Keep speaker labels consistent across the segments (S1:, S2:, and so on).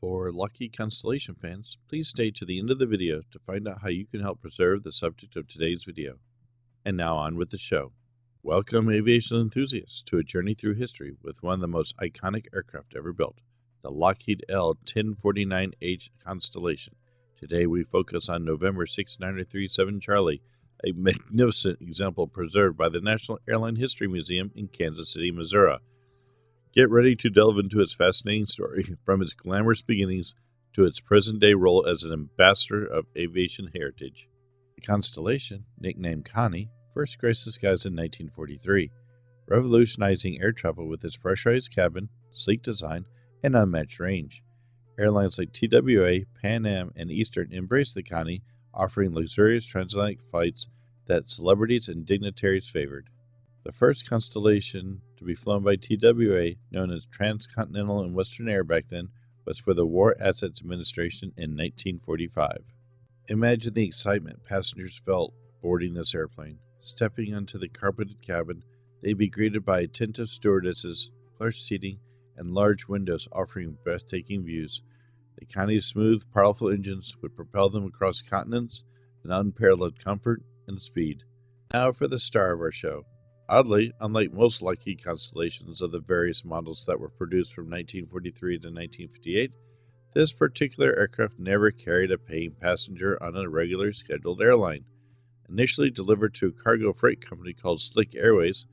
S1: For Lockheed Constellation fans, please stay to the end of the video to find out how you can help preserve the subject of today's video. And now on with the show. Welcome aviation enthusiasts to a journey through history with one of the most iconic aircraft ever built, the Lockheed L-1049H Constellation. Today we focus on November 6937 Charlie, a magnificent example preserved by the National Airline History Museum in Kansas City, Missouri. Get ready to delve into its fascinating story, from its glamorous beginnings to its present-day role as an ambassador of aviation heritage. The Constellation, nicknamed Connie, first graced the skies in 1943, revolutionizing air travel with its pressurized cabin, sleek design, and unmatched range. Airlines like TWA, Pan Am, and Eastern embraced the Connie, offering luxurious transatlantic flights that celebrities and dignitaries favored. The first Constellation to be flown by TWA, known as Transcontinental and Western Air back then, was for the War Assets Administration in 1945. Imagine the excitement passengers felt boarding this airplane. Stepping onto the carpeted cabin, they'd be greeted by attentive stewardesses, plush seating, and large windows offering breathtaking views. The Connie's smooth, powerful engines would propel them across continents in unparalleled comfort and speed. Now for the star of our show. Oddly, unlike most Lockheed Constellations of the various models that were produced from 1943 to 1958, this particular aircraft never carried a paying passenger on a regular scheduled airline. Initially delivered to a cargo freight company called Slick Airways,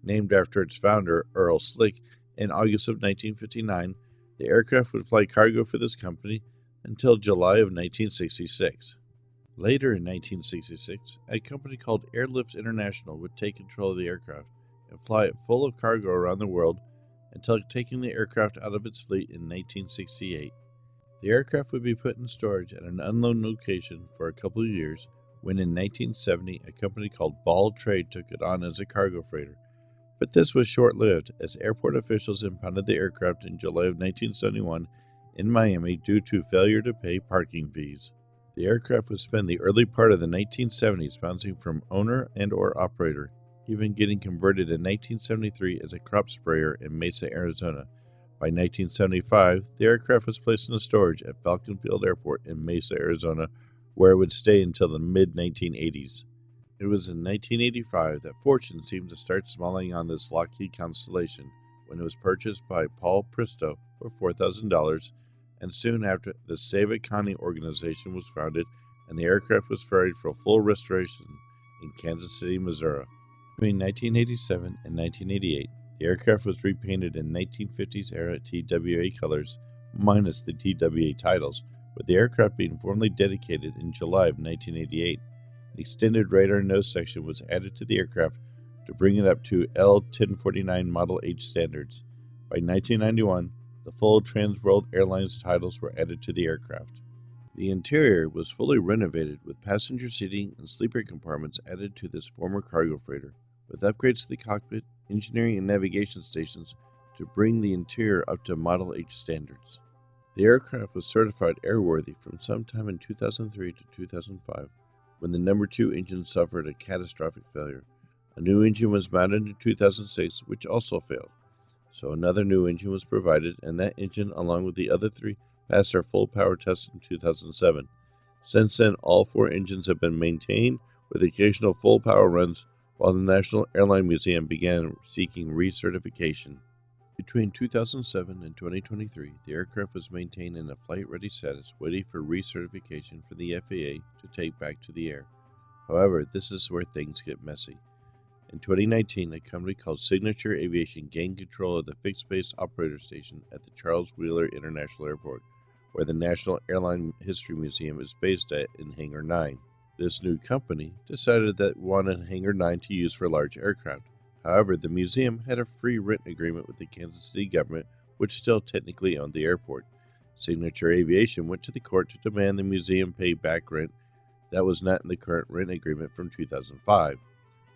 S1: named after its founder, Earl Slick, in August of 1959, the aircraft would fly cargo for this company until July of 1966. Later in 1966, a company called Airlift International would take control of the aircraft and fly it full of cargo around the world until taking the aircraft out of its fleet in 1968. The aircraft would be put in storage at an unknown location for a couple of years, when in 1970 a company called Ball Trade took it on as a cargo freighter. But this was short-lived, as airport officials impounded the aircraft in July of 1971 in Miami due to failure to pay parking fees. The aircraft would spend the early part of the 1970s bouncing from owner and/or operator, even getting converted in 1973 as a crop sprayer in Mesa, Arizona. By 1975, the aircraft was placed in storage at Falcon Field Airport in Mesa, Arizona, where it would stay until the mid-1980s. It was in 1985 that fortune seemed to start smiling on this Lockheed Constellation when it was purchased by Paul Pristo for $4,000, and soon after, the Save It Connie organization was founded and the aircraft was ferried for full restoration in Kansas City, Missouri. Between 1987 and 1988, the aircraft was repainted in 1950s era TWA colors, minus the TWA titles, with the aircraft being formally dedicated in July of 1988. An extended radar nose section was added to the aircraft to bring it up to L-1049 Model H standards. By 1991, the full Trans World Airlines titles were added to the aircraft. The interior was fully renovated with passenger seating and sleeper compartments added to this former cargo freighter, with upgrades to the cockpit, engineering and navigation stations to bring the interior up to Model H standards. The aircraft was certified airworthy from sometime in 2003 to 2005, when the number 2 engine suffered a catastrophic failure. A new engine was mounted in 2006, which also failed. So another new engine was provided, and that engine, along with the other 3, passed their full power test in 2007. Since then, all 4 engines have been maintained with occasional full power runs, while the National Airline Museum began seeking recertification. Between 2007 and 2023, the aircraft was maintained in a flight-ready status, waiting for recertification for the FAA to take back to the air. However, this is where things get messy. In 2019, a company called Signature Aviation gained control of the fixed-base operator station at the Charles Wheeler International Airport, where the National Airline History Museum is based at in Hangar 9. This new company decided that it wanted Hangar 9 to use for large aircraft. However, the museum had a free rent agreement with the Kansas City government, which still technically owned the airport. Signature Aviation went to the court to demand the museum pay back rent that was not in the current rent agreement from 2005.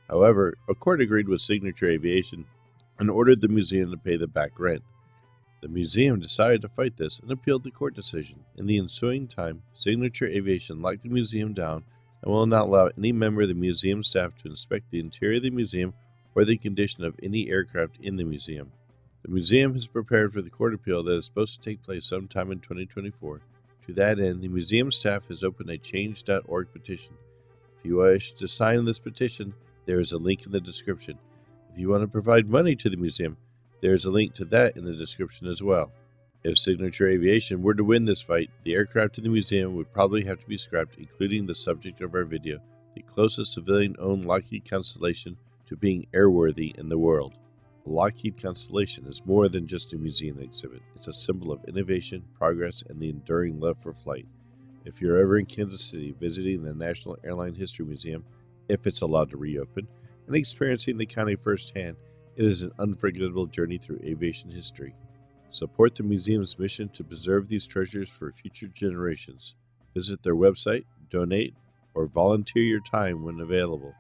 S1: However, a court agreed with Signature Aviation and ordered the museum to pay the back rent. The museum decided to fight this and appealed the court decision. In the ensuing time, Signature Aviation locked the museum down and will not allow any member of the museum staff to inspect the interior of the museum or the condition of any aircraft in the museum. The museum has prepared for the court appeal that is supposed to take place sometime in 2024. To that end, the museum staff has opened a change.org petition. If you wish to sign this petition, there is a link in the description. If you want to provide money to the museum, there is a link to that in the description as well. If Signature Aviation were to win this fight, the aircraft in the museum would probably have to be scrapped, including the subject of our video, the closest civilian-owned Lockheed Constellation to being airworthy in the world. The Lockheed Constellation is more than just a museum exhibit. It's a symbol of innovation, progress, and the enduring love for flight. If you're ever in Kansas City visiting the National Airline History Museum, if it's allowed to reopen, and experiencing the county firsthand, it is an unforgettable journey through aviation history. Support the museum's mission to preserve these treasures for future generations. Visit their website, donate, or volunteer your time when available.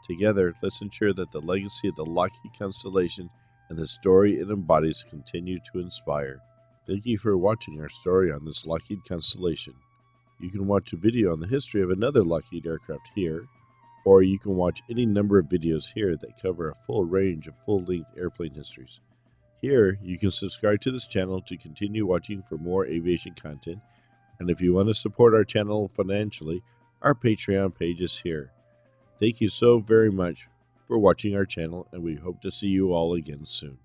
S1: Together, let's ensure that the legacy of the Lockheed Constellation and the story it embodies continue to inspire. Thank you for watching our story on this Lockheed Constellation. You can watch a video on the history of another Lockheed aircraft here, or you can watch any number of videos here that cover a full range of full-length airplane histories. Here, you can subscribe to this channel to continue watching for more aviation content, and if you want to support our channel financially, our Patreon page is here. Thank you so very much for watching our channel, and we hope to see you all again soon.